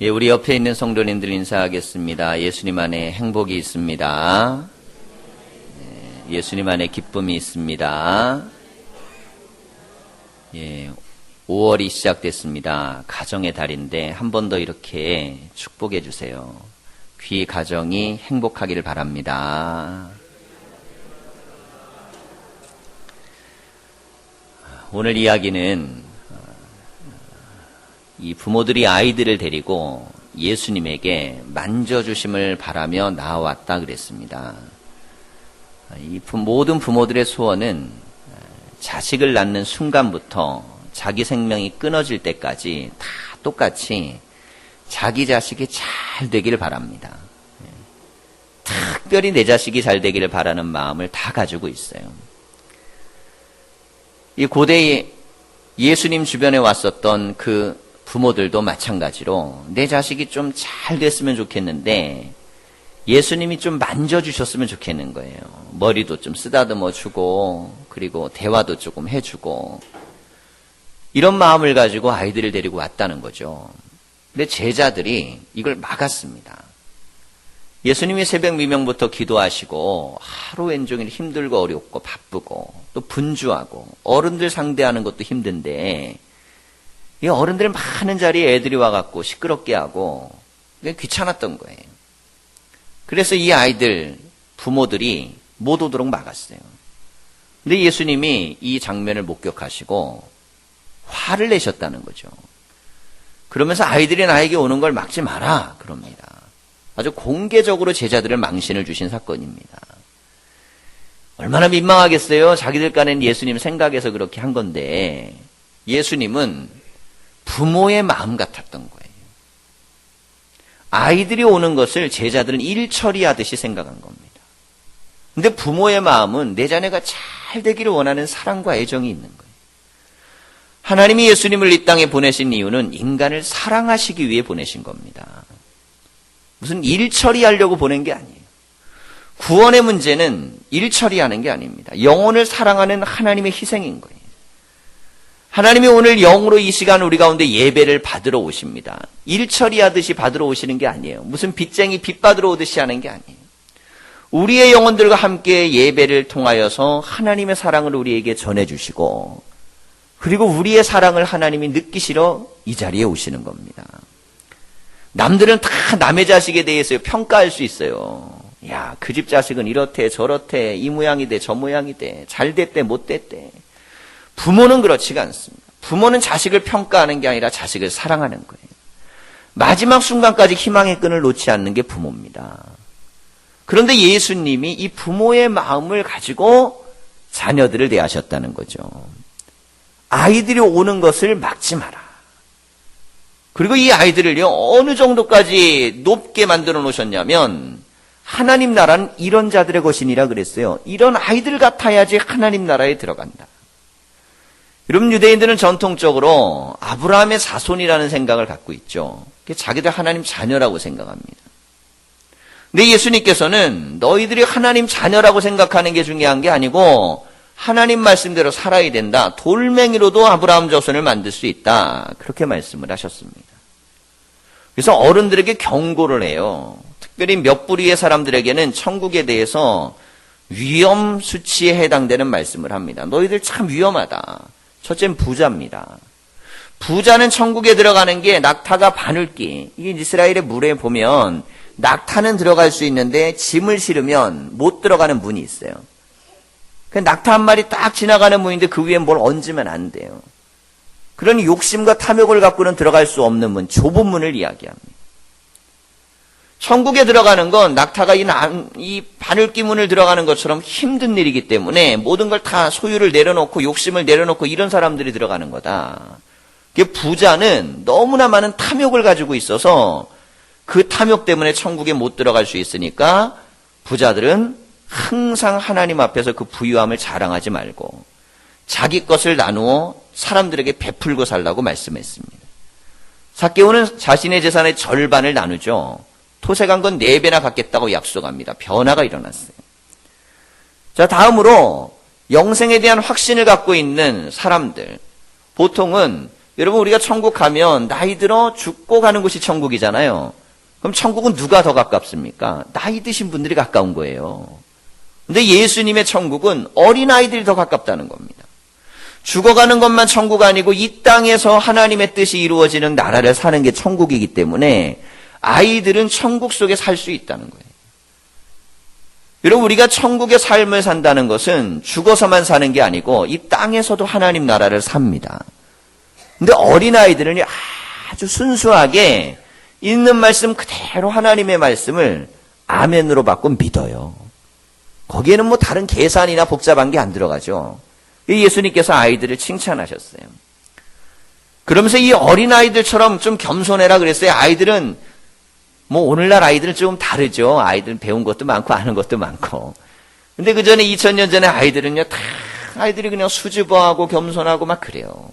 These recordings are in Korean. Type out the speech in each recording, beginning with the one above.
예, 우리 옆에 있는 성도님들 인사하겠습니다. 예수님 안에 행복이 있습니다. 예수님 안에 기쁨이 있습니다. 예, 5월이 시작됐습니다. 가정의 달인데 한 번 더 이렇게 축복해 주세요. 귀 가정이 행복하기를 바랍니다. 오늘 이야기는 이 부모들이 아이들을 데리고 예수님에게 만져주심을 바라며 나아왔다 그랬습니다. 이 모든 부모들의 소원은 자식을 낳는 순간부터 자기 생명이 끊어질 때까지 다 똑같이 자기 자식이 잘 되기를 바랍니다. 특별히 내 자식이 잘 되기를 바라는 마음을 다 가지고 있어요. 이 고대에 예수님 주변에 왔었던 그 부모들도 마찬가지로 내 자식이 좀 잘 됐으면 좋겠는데 예수님이 좀 만져주셨으면 좋겠는 거예요. 머리도 좀 쓰다듬어 주고 그리고 대화도 조금 해주고 이런 마음을 가지고 아이들을 데리고 왔다는 거죠. 근데 제자들이 이걸 막았습니다. 예수님이 새벽 미명부터 기도하시고 하루 온종일 힘들고 어렵고 바쁘고 또 분주하고 어른들 상대하는 것도 힘든데 이 어른들 많은 자리에 애들이 와갖고 시끄럽게 하고 귀찮았던 거예요. 그래서 이 아이들 부모들이 못 오도록 막았어요. 근데 예수님이 이 장면을 목격하시고 화를 내셨다는 거죠. 그러면서 아이들이 나에게 오는 걸 막지 마라 그럽니다. 아주 공개적으로 제자들을 망신을 주신 사건입니다. 얼마나 민망하겠어요. 자기들 간엔 예수님 생각해서 그렇게 한 건데 예수님은 부모의 마음 같았던 거예요. 아이들이 오는 것을 제자들은 일 처리하듯이 생각한 겁니다. 근데 부모의 마음은 내 자녀가 잘 되기를 원하는 사랑과 애정이 있는 거예요. 하나님이 예수님을 이 땅에 보내신 이유는 인간을 사랑하시기 위해 보내신 겁니다. 무슨 일 처리하려고 보낸 게 아니에요. 구원의 문제는 일 처리하는 게 아닙니다. 영혼을 사랑하는 하나님의 희생인 거예요. 하나님이 오늘 영으로 이 시간 우리 가운데 예배를 받으러 오십니다. 일 처리하듯이 받으러 오시는 게 아니에요. 무슨 빚쟁이 빚 받으러 오듯이 하는 게 아니에요. 우리의 영혼들과 함께 예배를 통하여서 하나님의 사랑을 우리에게 전해주시고 그리고 우리의 사랑을 하나님이 느끼시러 이 자리에 오시는 겁니다. 남들은 다 남의 자식에 대해서 평가할 수 있어요. 야, 그 집 자식은 이렇대 저렇대 이 모양이 돼 저 모양이 돼 잘 됐대 못 됐대. 부모는 그렇지가 않습니다. 부모는 자식을 평가하는 게 아니라 자식을 사랑하는 거예요. 마지막 순간까지 희망의 끈을 놓지 않는 게 부모입니다. 그런데 예수님이 이 부모의 마음을 가지고 자녀들을 대하셨다는 거죠. 아이들이 오는 것을 막지 마라. 그리고 이 아이들을요, 어느 정도까지 높게 만들어 놓으셨냐면 하나님 나라는 이런 자들의 것이니라 그랬어요. 이런 아이들 같아야지 하나님 나라에 들어간다. 여러분, 유대인들은 전통적으로 아브라함의 자손이라는 생각을 갖고 있죠. 자기들 하나님 자녀라고 생각합니다. 근데 예수님께서는 너희들이 하나님 자녀라고 생각하는 게 중요한 게 아니고 하나님 말씀대로 살아야 된다. 돌멩이로도 아브라함 자손을 만들 수 있다. 그렇게 말씀을 하셨습니다. 그래서 어른들에게 경고를 해요. 특별히 몇 부류의 사람들에게는 천국에 대해서 위험 수치에 해당되는 말씀을 합니다. 너희들 참 위험하다. 첫째는 부자입니다. 부자는 천국에 들어가는 게 낙타가 바늘기. 이게 이스라엘의 물에 보면 낙타는 들어갈 수 있는데 짐을 실으면 못 들어가는 문이 있어요. 낙타 한 마리 딱 지나가는 문인데 그 위에 뭘 얹으면 안 돼요. 그런 욕심과 탐욕을 갖고는 들어갈 수 없는 문, 좁은 문을 이야기합니다. 천국에 들어가는 건 낙타가 이 바늘기 문을 들어가는 것처럼 힘든 일이기 때문에 모든 걸 다 소유를 내려놓고 욕심을 내려놓고 이런 사람들이 들어가는 거다. 부자는 너무나 많은 탐욕을 가지고 있어서 그 탐욕 때문에 천국에 못 들어갈 수 있으니까 부자들은 항상 하나님 앞에서 그 부유함을 자랑하지 말고 자기 것을 나누어 사람들에게 베풀고 살라고 말씀했습니다. 삭개오는 자신의 재산의 절반을 나누죠. 토색한 건 4배나 갚겠다고 약속합니다. 변화가 일어났어요. 자, 다음으로 영생에 대한 확신을 갖고 있는 사람들. 보통은 여러분, 우리가 천국 가면 나이 들어 죽고 가는 곳이 천국이잖아요. 그럼 천국은 누가 더 가깝습니까? 나이 드신 분들이 가까운 거예요. 근데 예수님의 천국은 어린아이들이 더 가깝다는 겁니다. 죽어가는 것만 천국 아니고 이 땅에서 하나님의 뜻이 이루어지는 나라를 사는 게 천국이기 때문에 아이들은 천국 속에 살 수 있다는 거예요. 여러분, 우리가 천국의 삶을 산다는 것은 죽어서만 사는 게 아니고 이 땅에서도 하나님 나라를 삽니다. 근데 어린아이들은 아주 순수하게 있는 말씀 그대로 하나님의 말씀을 아멘으로 받고 믿어요. 거기에는 뭐 다른 계산이나 복잡한 게 안 들어가죠. 예수님께서 아이들을 칭찬하셨어요. 그러면서 이 어린아이들처럼 좀 겸손해라 그랬어요. 아이들은 뭐 오늘날 아이들은 좀 다르죠. 아이들은 배운 것도 많고 아는 것도 많고. 근데 그 전에 2000년 전에 아이들은요, 다 아이들이 그냥 수줍어하고 겸손하고 막 그래요.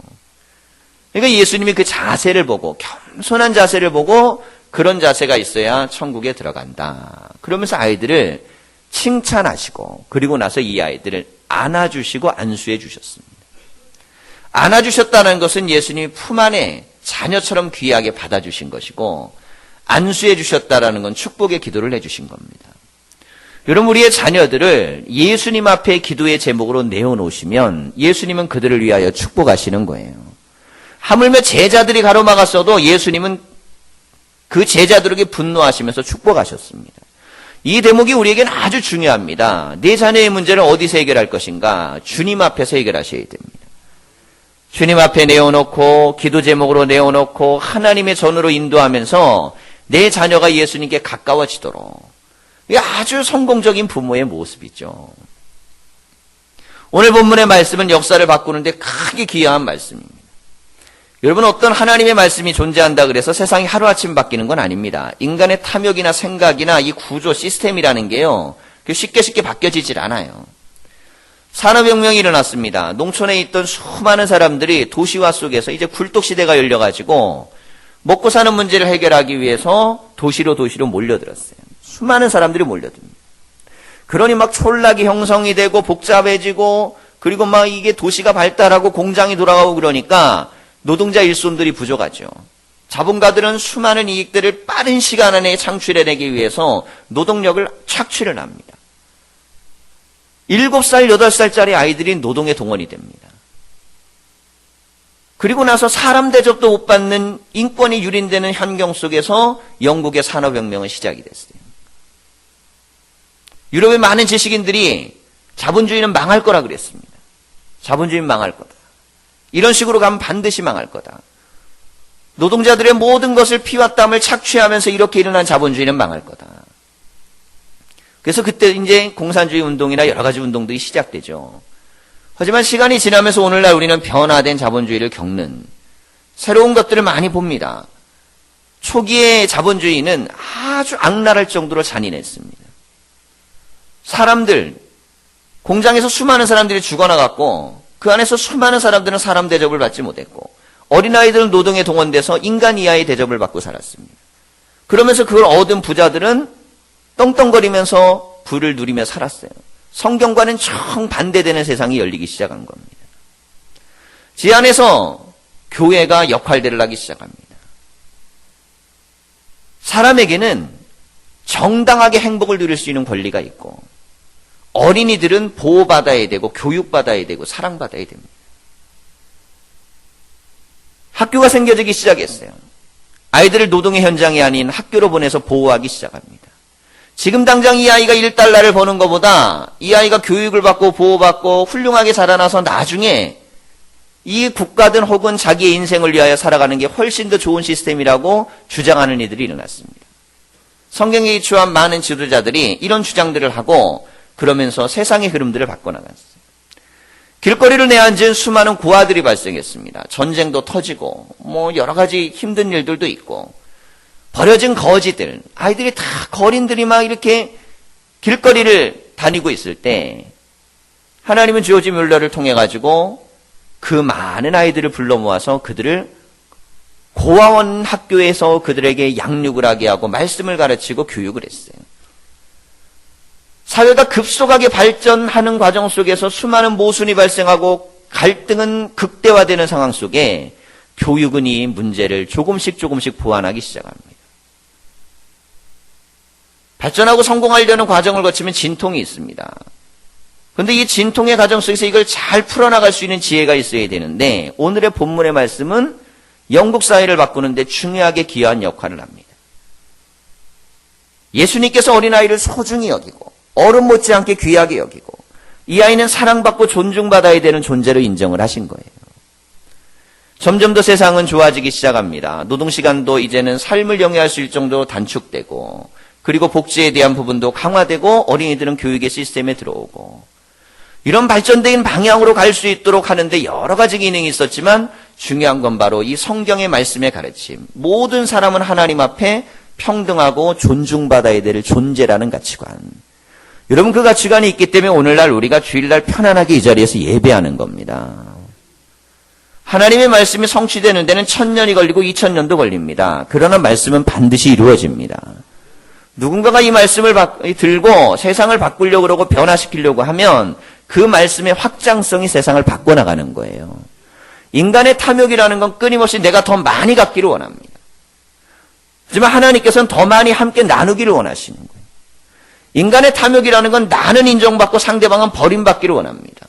그러니까 예수님이 그 자세를 보고, 겸손한 자세를 보고 그런 자세가 있어야 천국에 들어간다. 그러면서 아이들을 칭찬하시고, 그리고 나서 이 아이들을 안아주시고 안수해 주셨습니다. 안아주셨다는 것은 예수님이 품 안에 자녀처럼 귀하게 받아주신 것이고, 안수해 주셨다라는 건 축복의 기도를 해주신 겁니다. 여러분, 우리의 자녀들을 예수님 앞에 기도의 제목으로 내어놓으시면 예수님은 그들을 위하여 축복하시는 거예요. 하물며 제자들이 가로막았어도 예수님은 그 제자들에게 분노하시면서 축복하셨습니다. 이 대목이 우리에게는 아주 중요합니다. 내 자녀의 문제를 어디서 해결할 것인가? 주님 앞에서 해결하셔야 됩니다. 주님 앞에 내어놓고 기도 제목으로 내어놓고 하나님의 전으로 인도하면서 내 자녀가 예수님께 가까워지도록, 이게 아주 성공적인 부모의 모습이죠. 오늘 본문의 말씀은 역사를 바꾸는데 크게 기여한 말씀입니다. 여러분, 어떤 하나님의 말씀이 존재한다 그래서 세상이 하루아침 바뀌는 건 아닙니다. 인간의 탐욕이나 생각이나 이 구조 시스템이라는 게요, 쉽게 바뀌어지질 않아요. 산업혁명이 일어났습니다. 농촌에 있던 수많은 사람들이 도시화 속에서 이제 굴뚝시대가 열려가지고 먹고 사는 문제를 해결하기 위해서 도시로 몰려들었어요. 수많은 사람들이 몰려듭니다. 그러니 막 촌락이 형성이 되고 복잡해지고, 그리고 막 이게 도시가 발달하고 공장이 돌아가고 그러니까 노동자 일손들이 부족하죠. 자본가들은 수많은 이익들을 빠른 시간 안에 창출해내기 위해서 노동력을 착취를 합니다. 7살, 8살짜리 아이들이 노동에 동원이 됩니다. 그리고 나서 사람 대접도 못 받는 인권이 유린되는 환경 속에서 영국의 산업혁명은 시작이 됐어요. 유럽의 많은 지식인들이 자본주의는 망할 거라 그랬습니다. 자본주의는 망할 거다. 이런 식으로 가면 반드시 망할 거다. 노동자들의 모든 것을 피와 땀을 착취하면서 이렇게 일어난 자본주의는 망할 거다. 그래서 그때 이제 공산주의 운동이나 여러 가지 운동들이 시작되죠. 하지만 시간이 지나면서 오늘날 우리는 변화된 자본주의를 겪는 새로운 것들을 많이 봅니다. 초기의 자본주의는 아주 악랄할 정도로 잔인했습니다. 사람들, 공장에서 수많은 사람들이 죽어나갔고 그 안에서 수많은 사람들은 사람 대접을 받지 못했고 어린아이들은 노동에 동원돼서 인간 이하의 대접을 받고 살았습니다. 그러면서 그걸 얻은 부자들은 떵떵거리면서 부를 누리며 살았어요. 성경과는 정반대되는 세상이 열리기 시작한 겁니다. 지 안에서 교회가 역할들을 하기 시작합니다. 사람에게는 정당하게 행복을 누릴 수 있는 권리가 있고 어린이들은 보호받아야 되고 교육받아야 되고 사랑받아야 됩니다. 학교가 생겨지기 시작했어요. 아이들을 노동의 현장이 아닌 학교로 보내서 보호하기 시작합니다. 지금 당장 이 아이가 1달러를 버는 것보다 이 아이가 교육을 받고 보호받고 훌륭하게 자라나서 나중에 이 국가든 혹은 자기의 인생을 위하여 살아가는 게 훨씬 더 좋은 시스템이라고 주장하는 이들이 일어났습니다. 성경에 기초한 많은 지도자들이 이런 주장들을 하고 그러면서 세상의 흐름들을 바꿔나갔어요. 길거리를 내앉은 수많은 고아들이 발생했습니다. 전쟁도 터지고 뭐 여러 가지 힘든 일들도 있고 버려진 거지들, 아이들이 다 거린들이 막 이렇게 길거리를 다니고 있을 때 하나님은 조지 뮬러를 통해 가지고 그 많은 아이들을 불러 모아서 그들을 고아원 학교에서 그들에게 양육을 하게 하고 말씀을 가르치고 교육을 했어요. 사회가 급속하게 발전하는 과정 속에서 수많은 모순이 발생하고 갈등은 극대화되는 상황 속에 교육은 이 문제를 조금씩 보완하기 시작합니다. 발전하고 성공하려는 과정을 거치면 진통이 있습니다. 그런데 이 진통의 과정 속에서 이걸 잘 풀어나갈 수 있는 지혜가 있어야 되는데 오늘의 본문의 말씀은 영국 사회를 바꾸는데 중요하게 기여한 역할을 합니다. 예수님께서 어린아이를 소중히 여기고 어른 못지않게 귀하게 여기고 이 아이는 사랑받고 존중받아야 되는 존재로 인정을 하신 거예요. 점점 더 세상은 좋아지기 시작합니다. 노동시간도 이제는 삶을 영위할 수 있을 정도로 단축되고 그리고 복지에 대한 부분도 강화되고 어린이들은 교육의 시스템에 들어오고 이런 발전된 방향으로 갈 수 있도록 하는데 여러 가지 기능이 있었지만 중요한 건 바로 이 성경의 말씀의 가르침. 모든 사람은 하나님 앞에 평등하고 존중받아야 될 존재라는 가치관. 여러분 그 가치관이 있기 때문에 오늘날 우리가 주일날 편안하게 이 자리에서 예배하는 겁니다. 하나님의 말씀이 성취되는 데는 1000년이 걸리고 2000년도 걸립니다. 그러나 말씀은 반드시 이루어집니다. 누군가가 이 말씀을 들고 세상을 바꾸려고 그러고 변화시키려고 하면 그 말씀의 확장성이 세상을 바꿔나가는 거예요. 인간의 탐욕이라는 건 끊임없이 내가 더 많이 갖기를 원합니다. 하지만 하나님께서는 더 많이 함께 나누기를 원하시는 거예요. 인간의 탐욕이라는 건 나는 인정받고 상대방은 버림받기를 원합니다.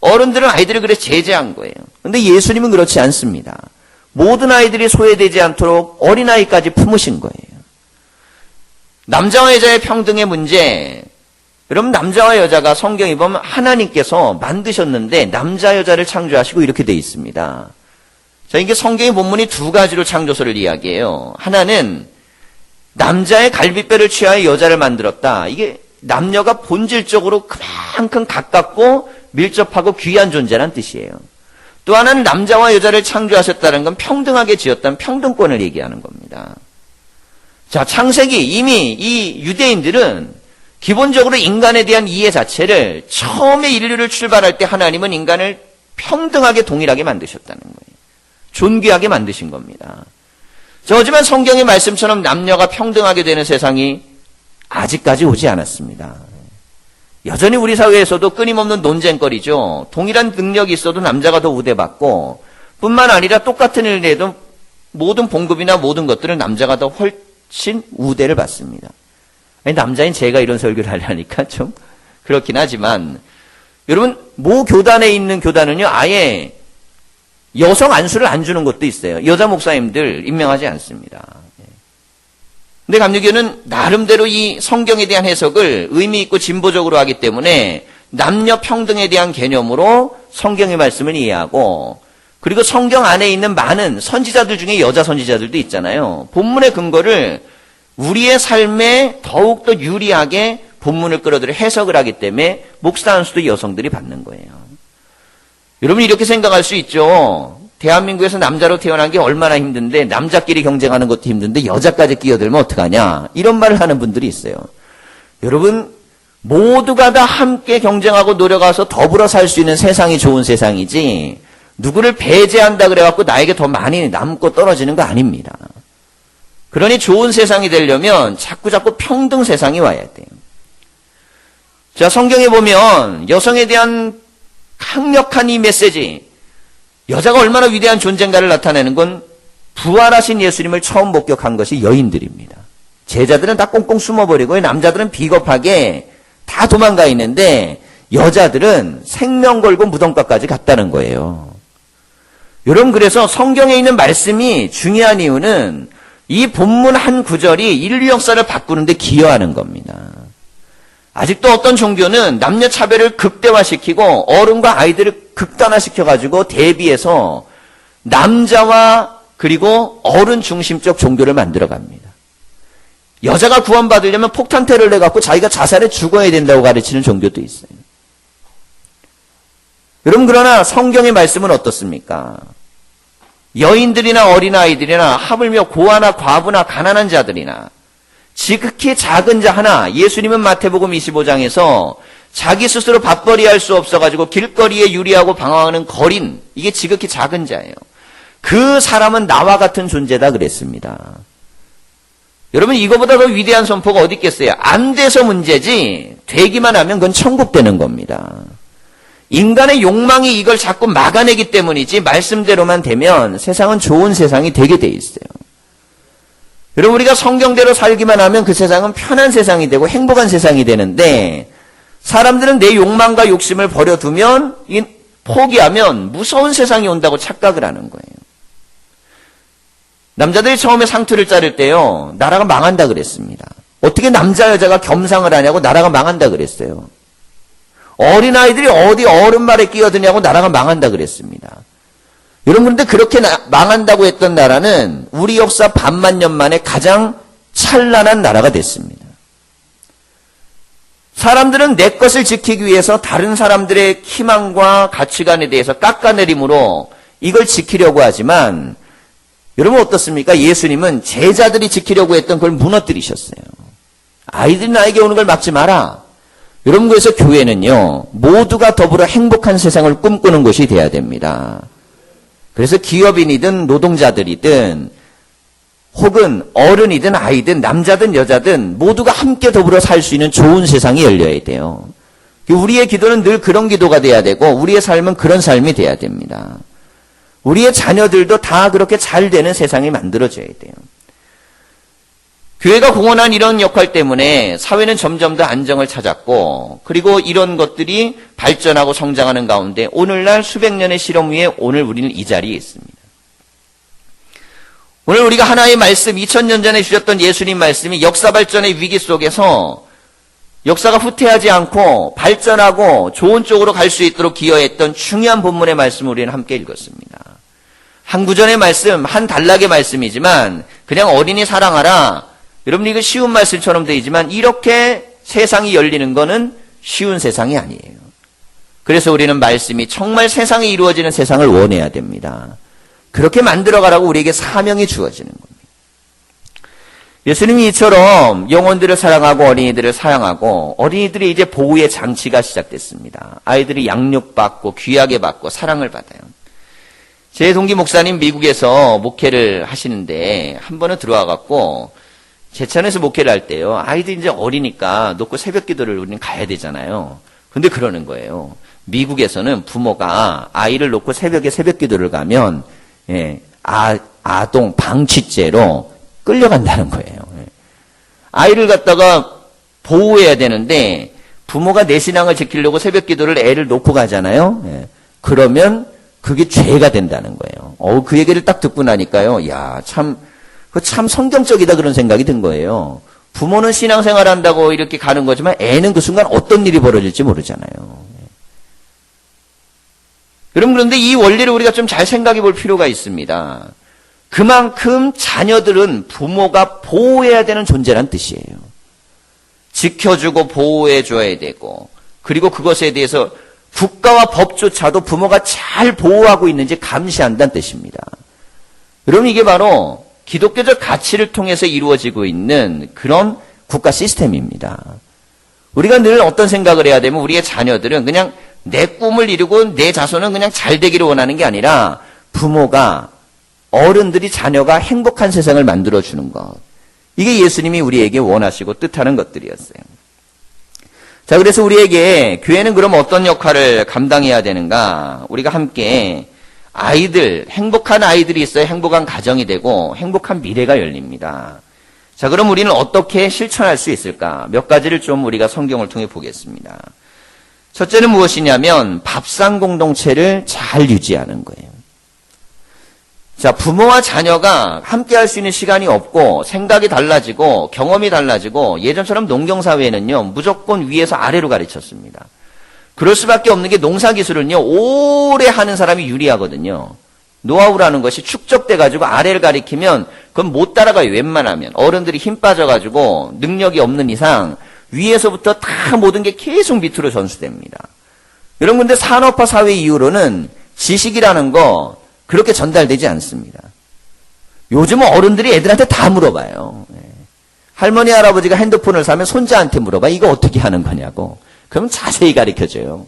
어른들은 아이들을 그래서 제재한 거예요. 그런데 예수님은 그렇지 않습니다. 모든 아이들이 소외되지 않도록 어린아이까지 품으신 거예요. 남자와 여자의 평등의 문제, 여러분 남자와 여자가 성경에 보면 하나님께서 만드셨는데 남자 여자를 창조하시고 이렇게 돼 있습니다. 자, 이게 성경의 본문이 두 가지로 창조설을 이야기해요. 하나는 남자의 갈비뼈를 취하여 여자를 만들었다. 이게 남녀가 본질적으로 그만큼 가깝고 밀접하고 귀한 존재란 뜻이에요. 또 하나는 남자와 여자를 창조하셨다는 건 평등하게 지었다는 평등권을 얘기하는 겁니다. 자, 창세기 이미 이 유대인들은 기본적으로 인간에 대한 이해 자체를 처음에 인류를 출발할 때 하나님은 인간을 평등하게 동일하게 만드셨다는 거예요. 존귀하게 만드신 겁니다. 하지만 성경의 말씀처럼 남녀가 평등하게 되는 세상이 아직까지 오지 않았습니다. 여전히 우리 사회에서도 끊임없는 논쟁거리죠. 동일한 능력이 있어도 남자가 더 우대받고 뿐만 아니라 똑같은 일을 해도 모든 봉급이나 모든 것들은 남자가 더 훨씬 우대를 받습니다. 아니, 남자인 제가 이런 설교를 하려니까 좀 그렇긴 하지만 여러분 모 교단에 있는 교단은요 아예 여성 안수를 안 주는 것도 있어요. 여자 목사님들 임명하지 않습니다. 근데 감리교는 나름대로 이 성경에 대한 해석을 의미 있고 진보적으로 하기 때문에 남녀 평등에 대한 개념으로 성경의 말씀을 이해하고 그리고 성경 안에 있는 많은 선지자들 중에 여자 선지자들도 있잖아요. 본문의 근거를 우리의 삶에 더욱더 유리하게 본문을 끌어들여 해석을 하기 때문에 목사 안수도 여성들이 받는 거예요. 여러분 이렇게 생각할 수 있죠. 대한민국에서 남자로 태어난 게 얼마나 힘든데 남자끼리 경쟁하는 것도 힘든데 여자까지 끼어들면 어떡하냐 이런 말을 하는 분들이 있어요. 여러분 모두가 다 함께 경쟁하고 노력해서 더불어 살 수 있는 세상이 좋은 세상이지 누구를 배제한다 그래갖고 나에게 더 많이 남고 떨어지는 거 아닙니다. 그러니 좋은 세상이 되려면 자꾸 평등 세상이 와야 돼요. 자, 성경에 보면 여성에 대한 강력한 이 메시지, 여자가 얼마나 위대한 존재인가를 나타내는 건 부활하신 예수님을 처음 목격한 것이 여인들입니다. 제자들은 다 꽁꽁 숨어버리고 남자들은 비겁하게 다 도망가 있는데 여자들은 생명 걸고 무덤가까지 갔다는 거예요. 여러분 그래서 성경에 있는 말씀이 중요한 이유는 이 본문 한 구절이 인류 역사를 바꾸는데 기여하는 겁니다. 아직도 어떤 종교는 남녀 차별을 극대화시키고 어른과 아이들을 극단화시켜가지고 대비해서 남자와 그리고 어른 중심적 종교를 만들어갑니다. 여자가 구원받으려면 폭탄 테러를 해갖고 자기가 자살해 죽어야 된다고 가르치는 종교도 있어요. 여러분 그러나 성경의 말씀은 어떻습니까? 여인들이나 어린아이들이나 하물며 고아나 과부나 가난한 자들이나 지극히 작은 자 하나, 예수님은 마태복음 25장에서 자기 스스로 밥벌이할 수 없어가지고 길거리에 유리하고 방황하는 거린, 이게 지극히 작은 자예요. 그 사람은 나와 같은 존재다 그랬습니다. 여러분 이거보다 더 위대한 선포가 어디 있겠어요? 안 돼서 문제지 되기만 하면 그건 천국 되는 겁니다. 인간의 욕망이 이걸 자꾸 막아내기 때문이지 말씀대로만 되면 세상은 좋은 세상이 되게 돼 있어요. 여러분 우리가 성경대로 살기만 하면 그 세상은 편한 세상이 되고 행복한 세상이 되는데 사람들은 내 욕망과 욕심을 버려두면 포기하면 무서운 세상이 온다고 착각을 하는 거예요. 남자들이 처음에 상투를 자를 때요. 나라가 망한다 그랬습니다. 어떻게 남자 여자가 겸상을 하냐고 나라가 망한다 그랬어요. 어린아이들이 어디 어른 말에 끼어드냐고 나라가 망한다 그랬습니다. 여러분 그런데 그렇게 망한다고 했던 나라는 우리 역사 반만 년 만에 가장 찬란한 나라가 됐습니다. 사람들은 내 것을 지키기 위해서 다른 사람들의 희망과 가치관에 대해서 깎아내림으로 이걸 지키려고 하지만 여러분 어떻습니까? 예수님은 제자들이 지키려고 했던 걸 무너뜨리셨어요. 아이들이 나에게 오는 걸 막지 마라. 여러분 그래서 교회는요. 모두가 더불어 행복한 세상을 꿈꾸는 곳이 돼야 됩니다. 그래서 기업인이든 노동자들이든 혹은 어른이든 아이든 남자든 여자든 모두가 함께 더불어 살 수 있는 좋은 세상이 열려야 돼요. 우리의 기도는 늘 그런 기도가 돼야 되고 우리의 삶은 그런 삶이 돼야 됩니다. 우리의 자녀들도 다 그렇게 잘 되는 세상이 만들어져야 돼요. 교회가 공헌한 이런 역할 때문에 사회는 점점 더 안정을 찾았고 그리고 이런 것들이 발전하고 성장하는 가운데 오늘날 수백 년의 실험 위에 오늘 우리는 이 자리에 있습니다. 오늘 우리가 하나의 말씀 2000년 전에 주셨던 예수님 말씀이 역사 발전의 위기 속에서 역사가 후퇴하지 않고 발전하고 좋은 쪽으로 갈 수 있도록 기여했던 중요한 본문의 말씀을 우리는 함께 읽었습니다. 한 구절의 말씀, 한 단락의 말씀이지만 그냥 어린이 사랑하라. 여러분 이거 쉬운 말씀처럼 되지만 이렇게 세상이 열리는 거는 쉬운 세상이 아니에요. 그래서 우리는 말씀이 정말 세상이 이루어지는 세상을 원해야 됩니다. 그렇게 만들어가라고 우리에게 사명이 주어지는 겁니다. 예수님이 이처럼 영혼들을 사랑하고 어린이들을 사랑하고 어린이들이 이제 보호의 장치가 시작됐습니다. 아이들이 양육받고 귀하게 받고 사랑을 받아요. 제 동기 목사님 미국에서 목회를 하시는데 한 번은 들어와갖고 제천에서 목회를 할 때요. 아이들이 이제 어리니까 놓고 새벽 기도를 우리는 가야 되잖아요. 근데 그러는 거예요. 미국에서는 부모가 아이를 놓고 새벽에 새벽 기도를 가면 아동 방치죄로 끌려간다는 거예요. 아이를 갖다가 보호해야 되는데 부모가 내 신앙을 지키려고 새벽 기도를 애를 놓고 가잖아요. 그러면 그게 죄가 된다는 거예요. 그 얘기를 딱 듣고 나니까요. 야, 참 성경적이다 그런 생각이 든 거예요. 부모는 신앙생활 한다고 이렇게 가는 거지만 애는 그 순간 어떤 일이 벌어질지 모르잖아요. 여러분 그런데 이 원리를 우리가 좀 잘 생각해 볼 필요가 있습니다. 그만큼 자녀들은 부모가 보호해야 되는 존재란 뜻이에요. 지켜주고 보호해 줘야 되고 그리고 그것에 대해서 국가와 법조차도 부모가 잘 보호하고 있는지 감시한다는 뜻입니다. 여러분 이게 바로 기독교적 가치를 통해서 이루어지고 있는 그런 국가 시스템입니다. 우리가 늘 어떤 생각을 해야 되면 우리의 자녀들은 그냥 내 꿈을 이루고 내 자손은 그냥 잘 되기를 원하는 게 아니라 부모가 어른들이 자녀가 행복한 세상을 만들어주는 것. 이게 예수님이 우리에게 원하시고 뜻하는 것들이었어요. 자, 그래서 우리에게 교회는 그럼 어떤 역할을 감당해야 되는가? 우리가 함께 아이들, 행복한 아이들이 있어야 행복한 가정이 되고 행복한 미래가 열립니다. 자, 그럼 우리는 어떻게 실천할 수 있을까? 몇 가지를 좀 우리가 성경을 통해 보겠습니다. 첫째는 무엇이냐면 밥상 공동체를 잘 유지하는 거예요. 자, 부모와 자녀가 함께 할 수 있는 시간이 없고 생각이 달라지고 경험이 달라지고 예전처럼 농경사회는요 무조건 위에서 아래로 가르쳤습니다. 그럴 수밖에 없는 게 농사기술은요 오래 하는 사람이 유리하거든요. 노하우라는 것이 축적돼가지고 아래를 가리키면 그건 못 따라가요. 웬만하면 어른들이 힘 빠져가지고 능력이 없는 이상 위에서부터 다 모든 게 계속 밑으로 전수됩니다. 여러분 근데 산업화 사회 이후로는 지식이라는 거 그렇게 전달되지 않습니다. 요즘은 어른들이 애들한테 다 물어봐요. 할머니 할아버지가 핸드폰을 사면 손자한테 물어봐. 이거 어떻게 하는 거냐고. 그럼 자세히 가르쳐줘요.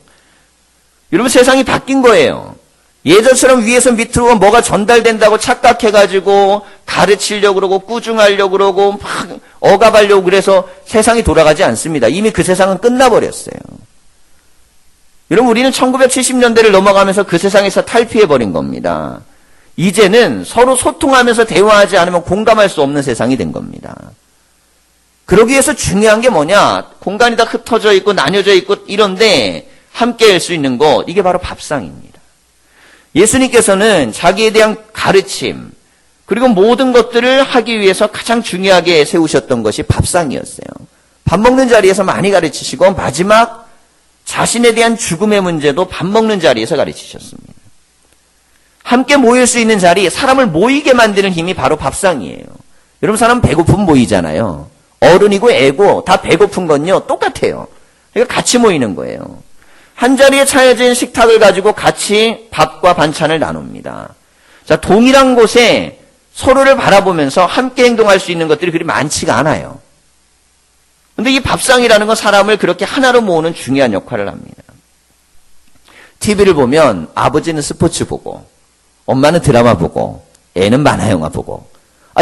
여러분 세상이 바뀐 거예요. 예전처럼 위에서 밑으로 뭐가 전달된다고 착각해가지고 가르치려고 그러고 꾸중하려고 그러고 막 억압하려고 그래서 세상이 돌아가지 않습니다. 이미 그 세상은 끝나버렸어요. 여러분, 우리는 1970년대를 넘어가면서 그 세상에서 탈피해버린 겁니다. 이제는 서로 소통하면서 대화하지 않으면 공감할 수 없는 세상이 된 겁니다. 그러기 위해서 중요한 게 뭐냐? 공간이 다 흩어져 있고 나뉘어져 있고 이런데 함께 할 수 있는 것, 이게 바로 밥상입니다. 예수님께서는 자기에 대한 가르침, 그리고 모든 것들을 하기 위해서 가장 중요하게 세우셨던 것이 밥상이었어요. 밥 먹는 자리에서 많이 가르치시고 마지막 자신에 대한 죽음의 문제도 밥 먹는 자리에서 가르치셨습니다. 함께 모일 수 있는 자리, 사람을 모이게 만드는 힘이 바로 밥상이에요. 여러분, 사람 배고프면 모이잖아요. 어른이고 애고 다 배고픈 건요 똑같아요. 그러니까 같이 모이는 거예요. 한 자리에 차려진 식탁을 가지고 같이 밥과 반찬을 나눕니다. 자, 동일한 곳에 서로를 바라보면서 함께 행동할 수 있는 것들이 그리 많지가 않아요. 근데 이 밥상이라는 건 사람을 그렇게 하나로 모으는 중요한 역할을 합니다. TV를 보면 아버지는 스포츠 보고, 엄마는 드라마 보고, 애는 만화영화 보고,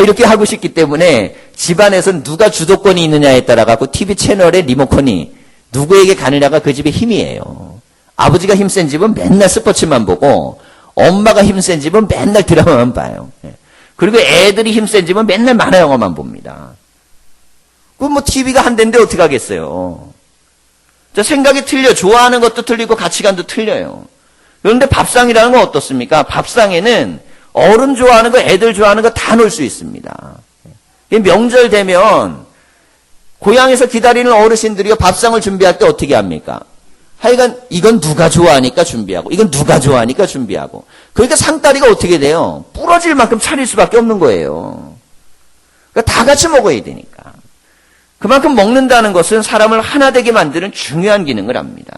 이렇게 하고 싶기 때문에 집안에서는 누가 주도권이 있느냐에 따라 갖고 TV 채널의 리모컨이 누구에게 가느냐가 그 집의 힘이에요. 아버지가 힘센 집은 맨날 스포츠만 보고, 엄마가 힘센 집은 맨날 드라마만 봐요. 그리고 애들이 힘센 집은 맨날 만화영화만 봅니다. 그럼 뭐 TV가 한 대인데 어떻게 하겠어요? 생각이 틀려. 좋아하는 것도 틀리고 가치관도 틀려요. 그런데 밥상이라는 건 어떻습니까? 밥상에는 어른 좋아하는 거, 애들 좋아하는 거 다 놓을 수 있습니다. 명절 되면 고향에서 기다리는 어르신들이 밥상을 준비할 때 어떻게 합니까? 하여간 이건 누가 좋아하니까 준비하고, 이건 누가 좋아하니까 준비하고. 그러니까 상다리가 어떻게 돼요? 부러질 만큼 차릴 수밖에 없는 거예요. 그러니까 다 같이 먹어야 되니까. 그만큼 먹는다는 것은 사람을 하나 되게 만드는 중요한 기능을 합니다.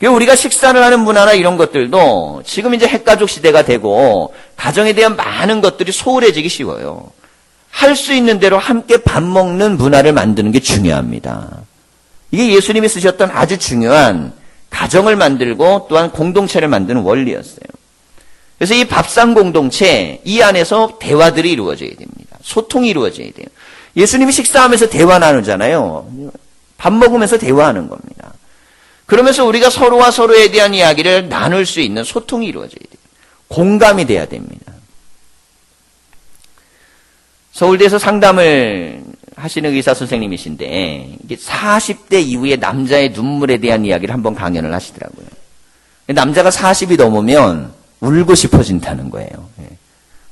우리가 식사를 하는 문화나 이런 것들도 지금 이제 핵가족 시대가 되고 가정에 대한 많은 것들이 소홀해지기 쉬워요. 할 수 있는 대로 함께 밥 먹는 문화를 만드는 게 중요합니다. 이게 예수님이 쓰셨던 아주 중요한 가정을 만들고 또한 공동체를 만드는 원리였어요. 그래서 이 밥상 공동체, 이 안에서 대화들이 이루어져야 됩니다. 소통이 이루어져야 돼요. 예수님이 식사하면서 대화 나누잖아요. 밥 먹으면서 대화하는 겁니다. 그러면서 우리가 서로와 서로에 대한 이야기를 나눌 수 있는 소통이 이루어져야 돼요. 공감이 돼야 됩니다. 서울대에서 상담을 하시는 의사 선생님이신데, 이게 40대 이후에 남자의 눈물에 대한 이야기를 한번 강연을 하시더라고요. 남자가 40이 넘으면 울고 싶어진다는 거예요.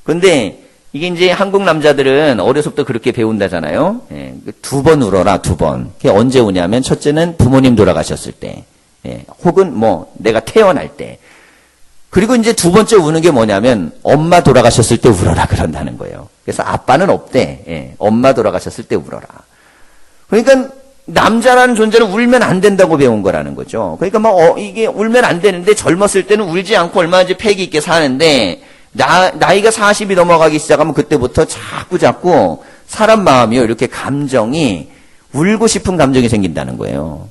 그런데 이게 이제 한국 남자들은 어려서부터 그렇게 배운다잖아요. 2번 울어라, 2번. 그게 언제 우냐면, 첫째는 부모님 돌아가셨을 때, 혹은 뭐 내가 태어날 때. 그리고 이제 두 번째 우는 게 뭐냐면, 엄마 돌아가셨을 때 울어라 그런다는 거예요. 그래서 아빠는 없대. 엄마 돌아가셨을 때 울어라. 그러니까 남자라는 존재는 울면 안 된다고 배운 거라는 거죠. 그러니까 이게 울면 안 되는데 젊었을 때는 울지 않고 얼마든지 패기 있게 사는데, 나이가 40이 넘어가기 시작하면 그때부터 자꾸 사람 마음이요, 이렇게 감정이, 울고 싶은 감정이 생긴다는 거예요.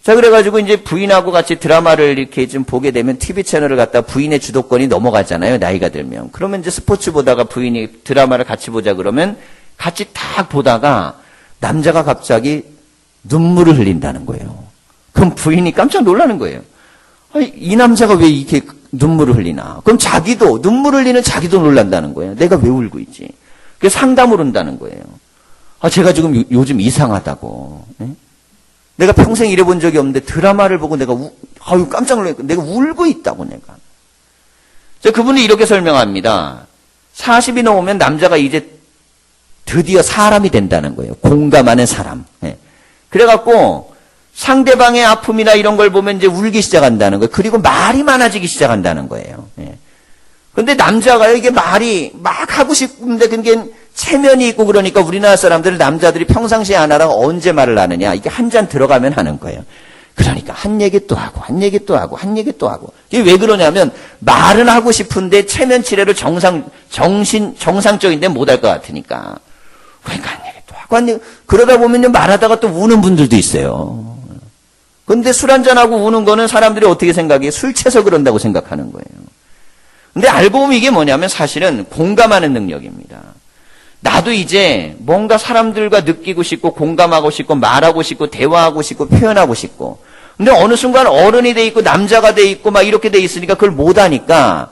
자, 그래가지고 이제 부인하고 같이 드라마를 이렇게 좀 보게 되면 TV 채널을 갖다 부인의 주도권이 넘어가잖아요, 나이가 들면. 그러면 이제 스포츠 보다가 부인이 드라마를 같이 보자 그러면 같이 딱 보다가 남자가 갑자기 눈물을 흘린다는 거예요. 그럼 부인이 깜짝 놀라는 거예요. 이 남자가 왜 이렇게 눈물을 흘리나? 그럼 자기도, 눈물을 흘리는 자기도 놀란다는 거예요. 내가 왜 울고 있지? 그래서 상담을 한다는 거예요. 제가 지금 요즘 이상하다고. 내가 평생 이래본 적이 없는데 드라마를 보고 내가 깜짝 놀라니까 내가 울고 있다고 내가. 그분이 이렇게 설명합니다. 40이 넘으면 남자가 이제 드디어 사람이 된다는 거예요. 공감하는 사람. 그래갖고 상대방의 아픔이나 이런 걸 보면 이제 울기 시작한다는 거예요. 그리고 말이 많아지기 시작한다는 거예요. 그런데 남자가요, 이게 말이 막 하고 싶은데 그게 체면이 있고 그러니까 우리나라 사람들은 남자들이 평상시에 안 하라고 언제 말을 하느냐. 이게 한 잔 들어가면 하는 거예요. 그러니까 한 얘기 또 하고 한 얘기 또 하고 한 얘기 또 하고. 이게 왜 그러냐면 말은 하고 싶은데 체면 치레를 정상적인데 못할 것 같으니까. 그러니까 한 얘기 또 하고 한 얘기. 그러다 보면 말하다가 또 우는 분들도 있어요. 근데 술 한잔하고 우는 거는 사람들이 어떻게 생각해요? 술 취해서 그런다고 생각하는 거예요. 근데 알고 보면 이게 뭐냐면 사실은 공감하는 능력입니다. 나도 이제 뭔가 사람들과 느끼고 싶고 공감하고 싶고 말하고 싶고 대화하고 싶고 표현하고 싶고 근데 어느 순간 어른이 돼 있고 남자가 돼 있고 막 이렇게 돼 있으니까 그걸 못하니까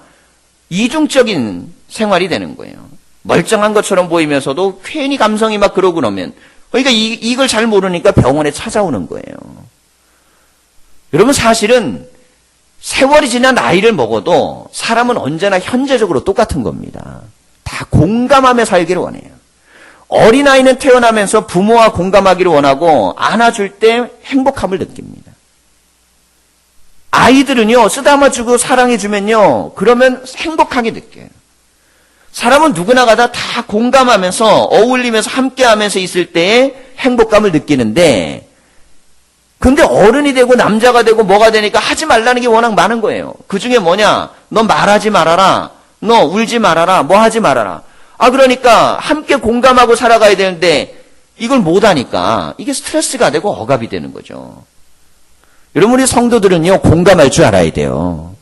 이중적인 생활이 되는 거예요. 멀쩡한 것처럼 보이면서도 괜히 감성이 막 그러고 나면 그러니까 이걸 잘 모르니까 병원에 찾아오는 거예요. 여러분 사실은 세월이 지나 나이를 먹어도 사람은 언제나 현재적으로 똑같은 겁니다. 다 공감하며 살기를 원해요. 어린아이는 태어나면서 부모와 공감하기를 원하고 안아줄 때 행복함을 느낍니다. 아이들은요, 쓰다마주고 사랑해주면요, 그러면 행복하게 느껴요. 사람은 누구나 가다 다 공감하면서 어울리면서 함께하면서 있을 때에 행복감을 느끼는데 근데 어른이 되고 남자가 되고 뭐가 되니까 하지 말라는 게 워낙 많은 거예요. 그중에 뭐냐? 너 말하지 말아라. 너 울지 말아라. 뭐 하지 말아라. 그러니까 함께 공감하고 살아가야 되는데 이걸 못하니까 이게 스트레스가 되고 억압이 되는 거죠. 여러분 우리 성도들은요 공감할 줄 알아야 돼요.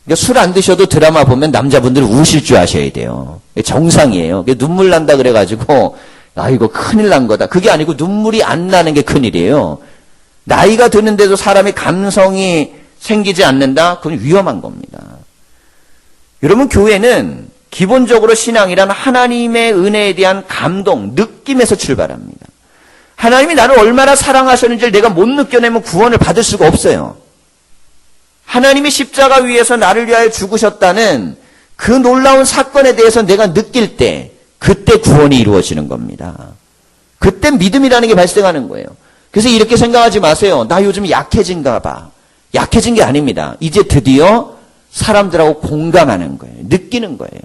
그러니까 술 안 드셔도 드라마 보면 남자분들 우실 줄 아셔야 돼요. 정상이에요. 눈물 난다 그래가지고 이거 큰일 난 거다. 그게 아니고 눈물이 안 나는 게 큰일이에요. 나이가 드는데도 사람의 감성이 생기지 않는다? 그건 위험한 겁니다. 여러분 교회는 기본적으로 신앙이란 하나님의 은혜에 대한 감동, 느낌에서 출발합니다. 하나님이 나를 얼마나 사랑하셨는지를 내가 못 느껴내면 구원을 받을 수가 없어요. 하나님이 십자가 위에서 나를 위하여 죽으셨다는 그 놀라운 사건에 대해서 내가 느낄 때 그때 구원이 이루어지는 겁니다. 그때 믿음이라는 게 발생하는 거예요. 그래서 이렇게 생각하지 마세요. 나 요즘 약해진가 봐. 약해진 게 아닙니다. 이제 드디어 사람들하고 공감하는 거예요. 느끼는 거예요.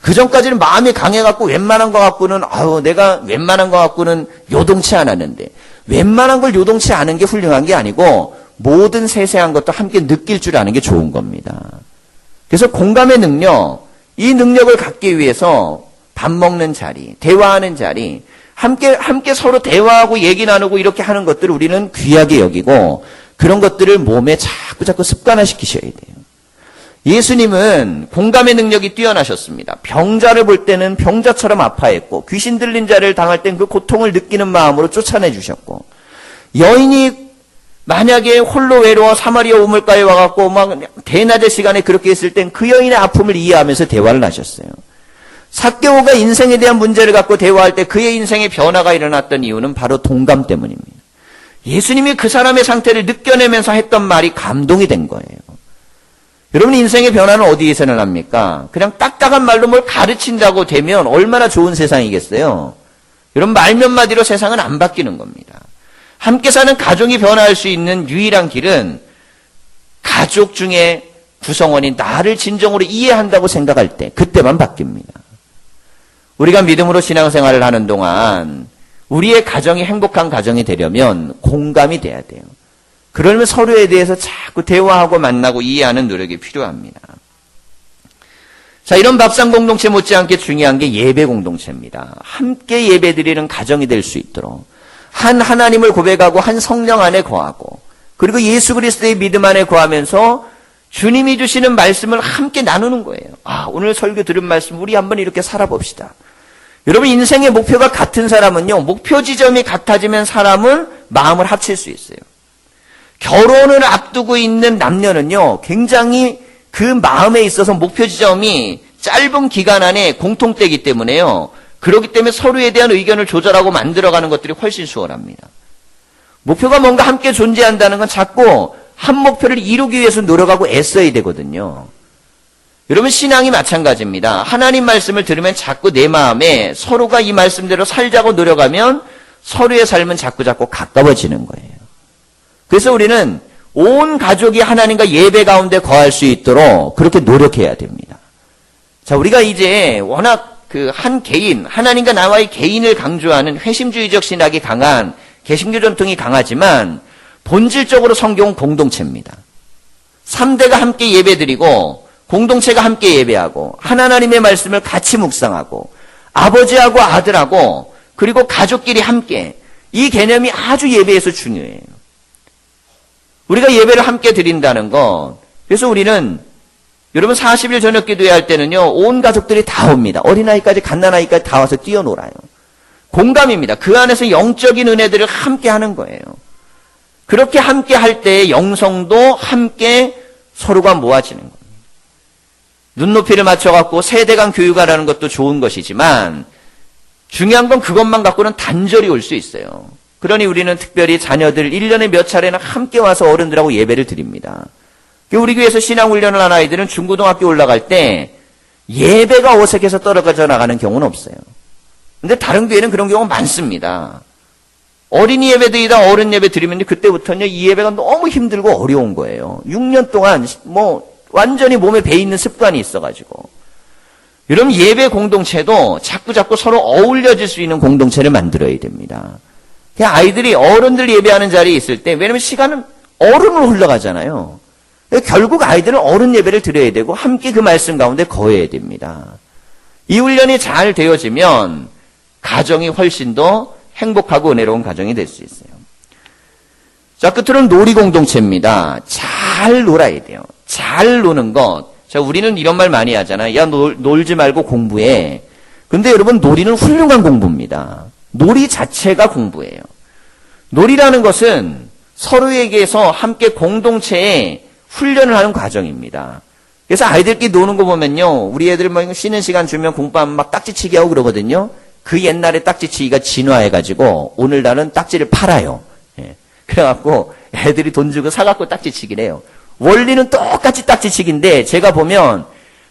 그전까지는 마음이 강해갖고 웬만한 거 갖고는 내가 웬만한 거 갖고는 요동치 않았는데 웬만한 걸 요동치 않은 게 훌륭한 게 아니고 모든 세세한 것도 함께 느낄 줄 아는 게 좋은 겁니다. 그래서 공감의 능력, 이 능력을 갖기 위해서 밥 먹는 자리, 대화하는 자리, 함께 서로 대화하고 얘기 나누고 이렇게 하는 것들을 우리는 귀하게 여기고 그런 것들을 몸에 자꾸 습관화시키셔야 돼요. 예수님은 공감의 능력이 뛰어나셨습니다. 병자를 볼 때는 병자처럼 아파했고 귀신 들린 자를 당할 땐 그 고통을 느끼는 마음으로 쫓아내 주셨고 여인이 만약에 홀로 외로워 사마리아 우물가에 와갖고 막 대낮의 시간에 그렇게 있을 땐 그 여인의 아픔을 이해하면서 대화를 하셨어요. 삭개오가 인생에 대한 문제를 갖고 대화할 때 그의 인생의 변화가 일어났던 이유는 바로 동감 때문입니다. 예수님이 그 사람의 상태를 느껴내면서 했던 말이 감동이 된 거예요. 여러분 인생의 변화는 어디에서 일어납니까? 그냥 딱딱한 말로 뭘 가르친다고 되면 얼마나 좋은 세상이겠어요. 여러분 말 몇 마디로 세상은 안 바뀌는 겁니다. 함께 사는 가족이 변화할 수 있는 유일한 길은 가족 중에 구성원이 나를 진정으로 이해한다고 생각할 때 그때만 바뀝니다. 우리가 믿음으로 신앙생활을 하는 동안 우리의 가정이 행복한 가정이 되려면 공감이 돼야 돼요. 그러면 서로에 대해서 자꾸 대화하고 만나고 이해하는 노력이 필요합니다. 자, 이런 밥상 공동체 못지않게 중요한 게 예배 공동체입니다. 함께 예배드리는 가정이 될 수 있도록 한 하나님을 고백하고 한 성령 안에 거하고 그리고 예수 그리스도의 믿음 안에 거하면서 주님이 주시는 말씀을 함께 나누는 거예요. 오늘 설교 들은 말씀 우리 한번 이렇게 살아봅시다. 여러분 인생의 목표가 같은 사람은요. 목표 지점이 같아지면 사람은 마음을 합칠 수 있어요. 결혼을 앞두고 있는 남녀는요. 굉장히 그 마음에 있어서 목표 지점이 짧은 기간 안에 공통되기 때문에요. 그렇기 때문에 서로에 대한 의견을 조절하고 만들어가는 것들이 훨씬 수월합니다. 목표가 뭔가 함께 존재한다는 건 자꾸 한 목표를 이루기 위해서 노력하고 애써야 되거든요. 여러분 신앙이 마찬가지입니다. 하나님 말씀을 들으면 자꾸 내 마음에 서로가 이 말씀대로 살자고 노력하면 서로의 삶은 자꾸 가까워지는 거예요. 그래서 우리는 온 가족이 하나님과 예배 가운데 거할 수 있도록 그렇게 노력해야 됩니다. 자, 우리가 이제 워낙 한 개인, 하나님과 나와의 개인을 강조하는 회심주의적 신학이 강한 개신교 전통이 강하지만 본질적으로 성경은 공동체입니다. 3대가 함께 예배드리고 공동체가 함께 예배하고 하나님의 말씀을 같이 묵상하고 아버지하고 아들하고 그리고 가족끼리 함께 이 개념이 아주 예배에서 중요해요. 우리가 예배를 함께 드린다는 것. 그래서 우리는 여러분 40일 저녁 기도회할 때는요. 온 가족들이 다 옵니다. 어린아이까지 갓난아이까지 다 와서 뛰어놀아요. 공감입니다. 그 안에서 영적인 은혜들을 함께 하는 거예요. 그렇게 함께 할 때의 영성도 함께 서로가 모아지는 겁니다. 눈높이를 맞춰갖고 세대 간 교육하라는 것도 좋은 것이지만 중요한 건 그것만 갖고는 단절이 올 수 있어요. 그러니 우리는 특별히 자녀들 1년에 몇 차례나 함께 와서 어른들하고 예배를 드립니다. 우리 교회에서 신앙훈련을 한 아이들은 중고등학교 올라갈 때 예배가 어색해서 떨어져 나가는 경우는 없어요. 근데 다른 교회는 그런 경우가 많습니다. 어린이 예배 드리다 어른 예배 드리면 그때부터는 이 예배가 너무 힘들고 어려운 거예요. 6년 동안 완전히 몸에 배있는 습관이 있어가지고. 여러분 예배 공동체도 자꾸 서로 어울려질 수 있는 공동체를 만들어야 됩니다. 그냥 아이들이 어른들 예배하는 자리에 있을 때, 왜냐면 시간은 어른으로 흘러가잖아요. 결국 아이들은 어른 예배를 드려야 되고 함께 그 말씀 가운데 거해야 됩니다. 이 훈련이 잘 되어지면 가정이 훨씬 더 행복하고 은혜로운 가정이 될 수 있어요. 자, 끝으로는 놀이 공동체입니다. 잘 놀아야 돼요. 잘 노는 것. 자, 우리는 이런 말 많이 하잖아요. 야, 놀지 말고 공부해. 근데 여러분, 놀이는 훌륭한 공부입니다. 놀이 자체가 공부예요. 놀이라는 것은 서로에게서 함께 공동체에 훈련을 하는 과정입니다. 그래서 아이들끼리 노는 거 보면요. 우리 애들 쉬는 시간 주면 공부하면 막 딱지치기 하고 그러거든요. 그 옛날에 딱지치기가 진화해가지고 오늘날은 딱지를 팔아요. 예. 그래갖고 애들이 돈 주고 사갖고 딱지치기를 해요. 원리는 똑같이 딱지치기인데 제가 보면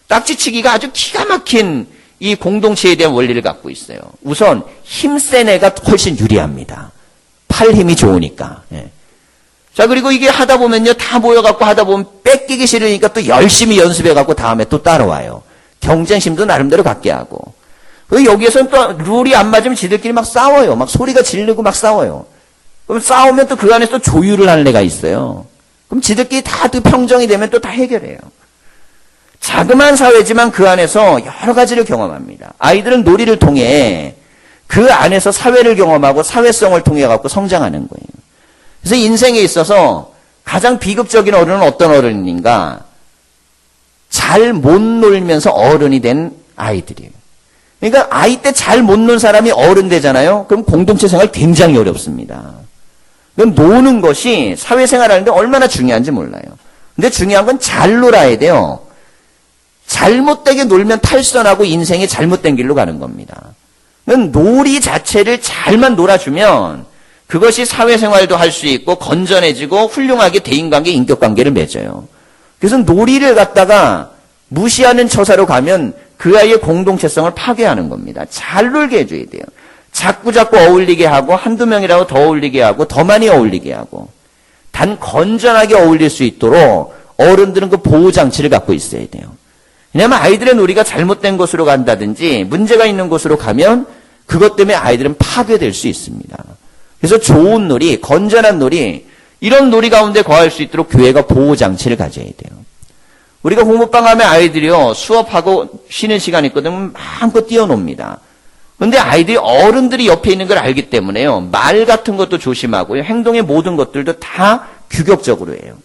딱지치기가 아주 기가 막힌 이 공동체에 대한 원리를 갖고 있어요. 우선 힘센 애가 훨씬 유리합니다. 팔 힘이 좋으니까. 예. 자, 그리고 이게 하다 보면요. 다 모여갖고 하다 보면 뺏기기 싫으니까 또 열심히 연습해갖고 다음에 또 따라와요. 경쟁심도 나름대로 갖게 하고. 그리고 여기에서는 또 룰이 안 맞으면 지들끼리 막 싸워요. 막 소리가 지르고 막 싸워요. 그럼 싸우면 또 그 안에서 또 조율을 할 애가 있어요. 그럼 지들끼리 다 또 평정이 되면 또 다 해결해요. 자그마한 사회지만 그 안에서 여러 가지를 경험합니다. 아이들은 놀이를 통해 그 안에서 사회를 경험하고 사회성을 통해 갖고 성장하는 거예요. 그래서 인생에 있어서 가장 비극적인 어른은 어떤 어른인가? 잘 못 놀면서 어른이 된 아이들이에요. 그러니까 아이 때 잘 못 논 사람이 어른 되잖아요. 그럼 공동체 생활 굉장히 어렵습니다. 그럼 노는 것이 사회생활 하는데 얼마나 중요한지 몰라요. 근데 중요한 건 잘 놀아야 돼요. 잘못되게 놀면 탈선하고 인생이 잘못된 길로 가는 겁니다. 놀이 자체를 잘만 놀아주면 그것이 사회생활도 할 수 있고 건전해지고 훌륭하게 대인관계, 인격관계를 맺어요. 그래서 놀이를 갖다가 무시하는 처사로 가면 그 아이의 공동체성을 파괴하는 겁니다. 잘 놀게 해줘야 돼요. 자꾸 어울리게 하고 한두 명이라도 더 어울리게 하고 더 많이 어울리게 하고 단 건전하게 어울릴 수 있도록 어른들은 그 보호장치를 갖고 있어야 돼요. 왜냐하면 아이들의 놀이가 잘못된 곳으로 간다든지 문제가 있는 곳으로 가면 그것 때문에 아이들은 파괴될 수 있습니다. 그래서 좋은 놀이, 건전한 놀이, 이런 놀이 가운데 거할 수 있도록 교회가 보호장치를 가져야 돼요. 우리가 공부방 하면 아이들이요, 수업하고 쉬는 시간 있거든 마음껏 뛰어놉니다. 그런데 아이들이 어른들이 옆에 있는 걸 알기 때문에요, 말 같은 것도 조심하고요, 행동의 모든 것들도 다 규격적으로 해요.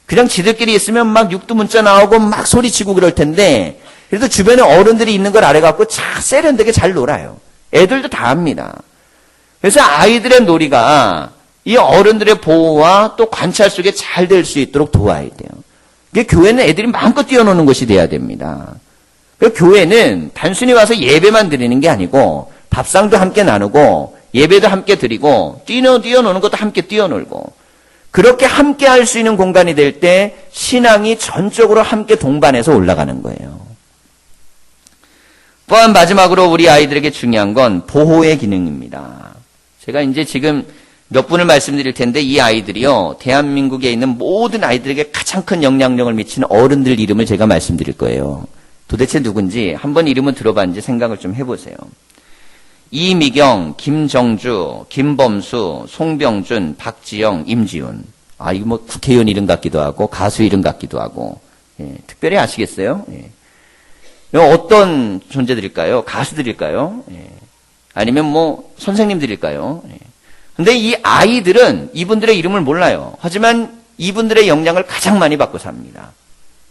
그냥 지들끼리 있으면 막 육두문자 나오고 막 소리치고 그럴 텐데, 그래도 주변에 어른들이 있는 걸 알아갖고 참 세련되게 잘 놀아요. 애들도 다 합니다. 그래서 아이들의 놀이가 이 어른들의 보호와 또 관찰 속에 잘 될 수 있도록 도와야 돼요. 교회는 애들이 마음껏 뛰어노는 곳이 돼야 됩니다. 교회는 단순히 와서 예배만 드리는 게 아니고 밥상도 함께 나누고 예배도 함께 드리고 뛰어노는 것도 함께 뛰어놀고 그렇게 함께 할 수 있는 공간이 될 때 신앙이 전적으로 함께 동반해서 올라가는 거예요. 또한 마지막으로 우리 아이들에게 중요한 건 보호의 기능입니다. 제가 이제 지금 몇 분을 말씀드릴 텐데 이 아이들이요, 대한민국에 있는 모든 아이들에게 가장 큰 영향력을 미치는 어른들 이름을 제가 말씀드릴 거예요. 도대체 누군지 한번 이름을 들어봤는지 생각을 좀 해보세요. 이미경, 김정주, 김범수, 송병준, 박지영, 임지훈. 아, 이거 뭐 국회의원 이름 같기도 하고 가수 이름 같기도 하고. 예, 특별히 아시겠어요? 예. 어떤 존재들일까요? 가수들일까요? 예. 아니면 뭐 선생님들일까요? 예. 근데 이 아이들은 이분들의 이름을 몰라요. 하지만 이분들의 영향을 가장 많이 받고 삽니다.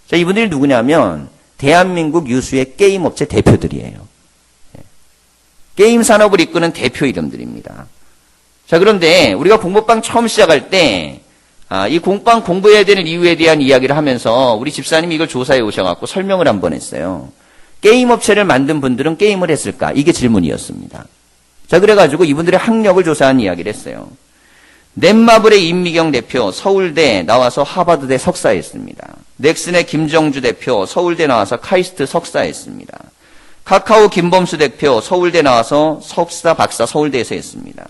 자, 이분들이 누구냐면 대한민국 유수의 게임 업체 대표들이에요. 게임 산업을 이끄는 대표 이름들입니다. 자, 그런데 우리가 공부방 처음 시작할 때 이 공방 공부해야 되는 이유에 대한 이야기를 하면서 우리 집사님이 이걸 조사해 오셔갖고 설명을 한번 했어요. 게임 업체를 만든 분들은 게임을 했을까? 이게 질문이었습니다. 자, 그래가지고 이분들의 학력을 조사한 이야기를 했어요. 넷마블의 임미경 대표 서울대 나와서 하버드대 석사했습니다. 넥슨의 김정주 대표 서울대 나와서 카이스트 석사했습니다. 카카오 김범수 대표 서울대 나와서 석사 박사 서울대에서 했습니다.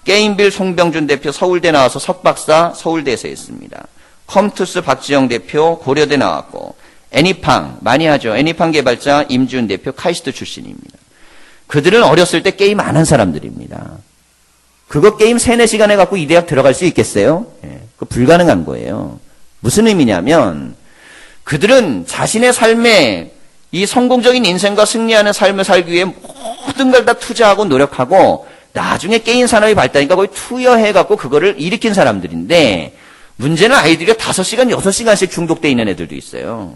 게임빌 송병준 대표 서울대 나와서 석박사 서울대에서 했습니다. 컴투스 박지영 대표 고려대 나왔고, 애니팡 많이 하죠. 애니팡 개발자 임지훈 대표 카이스트 출신입니다. 그들은 어렸을 때 게임 안 한 사람들입니다. 그거 게임 3-4시간 해갖고 이 대학 들어갈 수 있겠어요? 그거 불가능한 거예요. 무슨 의미냐면 그들은 자신의 삶에 이 성공적인 인생과 승리하는 삶을 살기 위해 모든 걸 다 투자하고 노력하고 나중에 게임 산업이 발달하니까 거의 투여해갖고 그거를 일으킨 사람들인데 문제는 아이들이 5시간, 6시간씩 중독돼 있는 애들도 있어요.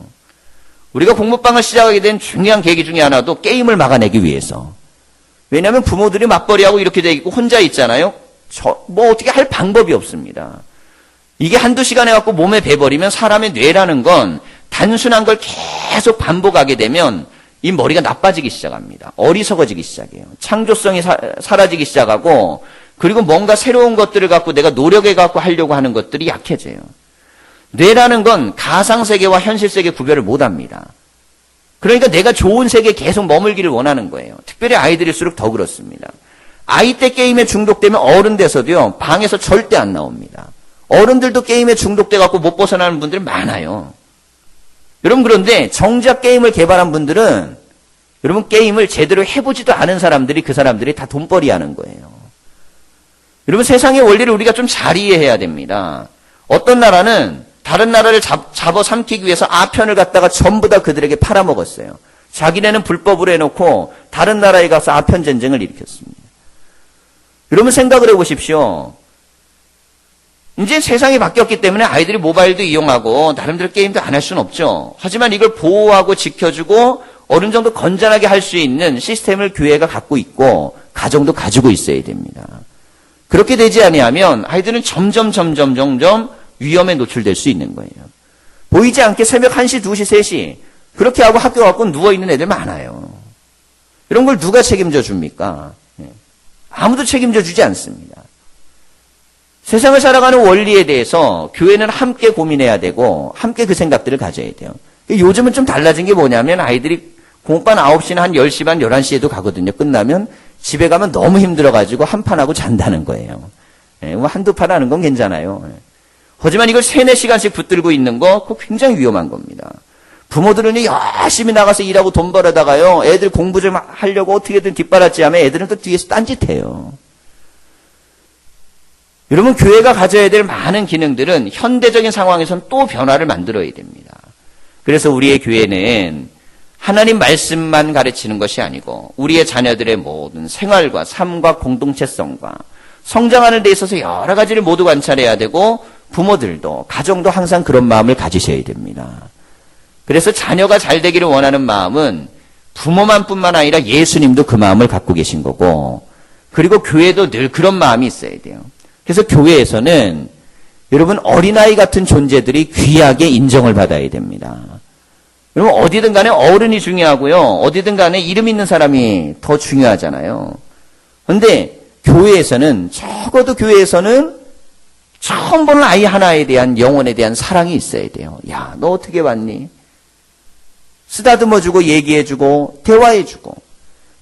우리가 공부방을 시작하게 된 중요한 계기 중에 하나도 게임을 막아내기 위해서. 왜냐하면 부모들이 맞벌이하고 이렇게 돼 있고 혼자 있잖아요. 뭐 어떻게 할 방법이 없습니다. 이게 1-2시간 해갖고 몸에 배버리면 사람의 뇌라는 건 단순한 걸 계속 반복하게 되면 이 머리가 나빠지기 시작합니다. 어리석어지기 시작해요. 창조성이 사라지기 시작하고 그리고 뭔가 새로운 것들을 갖고 내가 노력해갖고 하려고 하는 것들이 약해져요. 뇌라는 건 가상세계와 현실세계 구별을 못합니다. 그러니까 내가 좋은 세계에 계속 머물기를 원하는 거예요. 특별히 아이들일수록 더 그렇습니다. 아이 때 게임에 중독되면 어른 돼서도요. 방에서 절대 안 나옵니다. 어른들도 게임에 중독돼갖고 못 벗어나는 분들이 많아요. 여러분 그런데 정작 게임을 개발한 분들은 여러분 게임을 제대로 해보지도 않은 사람들이 그 사람들이 다 돈벌이 하는 거예요. 여러분 세상의 원리를 우리가 좀 잘 이해해야 됩니다. 어떤 나라는 다른 나라를 잡아삼키기 위해서 아편을 갖다가 전부 다 그들에게 팔아먹었어요. 자기네는 불법으로 해놓고 다른 나라에 가서 아편 전쟁을 일으켰습니다. 여러분 생각을 해보십시오. 이제 세상이 바뀌었기 때문에 아이들이 모바일도 이용하고 나름대로 게임도 안 할 수는 없죠. 하지만 이걸 보호하고 지켜주고 어느 정도 건전하게 할 수 있는 시스템을 교회가 갖고 있고 가정도 가지고 있어야 됩니다. 그렇게 되지 아니하면 아이들은 점점 위험에 노출될 수 있는 거예요. 보이지 않게 새벽 1시, 2시, 3시 그렇게 하고 학교 갖고 누워있는 애들 많아요. 이런 걸 누가 책임져 줍니까? 아무도 책임져 주지 않습니다. 세상을 살아가는 원리에 대해서 교회는 함께 고민해야 되고 함께 그 생각들을 가져야 돼요. 요즘은 좀 달라진 게 뭐냐면 아이들이 공반 9시나 한 10시 반, 11시에도 가거든요. 끝나면 집에 가면 너무 힘들어가지고 한 판 하고 잔다는 거예요. 뭐 한두 판 하는 건 괜찮아요. 하지만 이걸 3-4시간씩 붙들고 있는 거 그거 굉장히 위험한 겁니다. 부모들은 열심히 나가서 일하고 돈 벌어다가요. 애들 공부 좀 하려고 어떻게든 뒷바라지 하면 애들은 또 뒤에서 딴짓해요. 여러분 교회가 가져야 될 많은 기능들은 현대적인 상황에서는 또 변화를 만들어야 됩니다. 그래서 우리의 교회는 하나님 말씀만 가르치는 것이 아니고 우리의 자녀들의 모든 생활과 삶과 공동체성과 성장하는 데 있어서 여러 가지를 모두 관찰해야 되고 부모들도 가정도 항상 그런 마음을 가지셔야 됩니다. 그래서 자녀가 잘 되기를 원하는 마음은 부모만 뿐만 아니라 예수님도 그 마음을 갖고 계신 거고 그리고 교회도 늘 그런 마음이 있어야 돼요. 그래서 교회에서는 여러분 어린아이 같은 존재들이 귀하게 인정을 받아야 됩니다. 여러분 어디든 간에 어른이 중요하고요. 어디든 간에 이름 있는 사람이 더 중요하잖아요. 그런데 교회에서는 적어도 교회에서는 처음 보는 아이 하나에 대한 영혼에 대한 사랑이 있어야 돼요. 야, 너 어떻게 왔니? 쓰다듬어주고 얘기해주고 대화해주고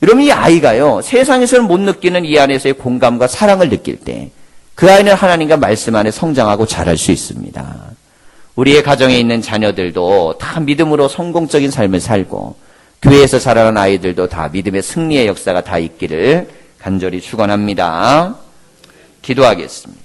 이러면 이 아이가요. 세상에서는 못 느끼는 이 안에서의 공감과 사랑을 느낄 때 그 아이는 하나님과 말씀 안에 성장하고 자랄 수 있습니다. 우리의 가정에 있는 자녀들도 다 믿음으로 성공적인 삶을 살고 교회에서 자라는 아이들도 다 믿음의 승리의 역사가 다 있기를 간절히 축원합니다. 기도하겠습니다.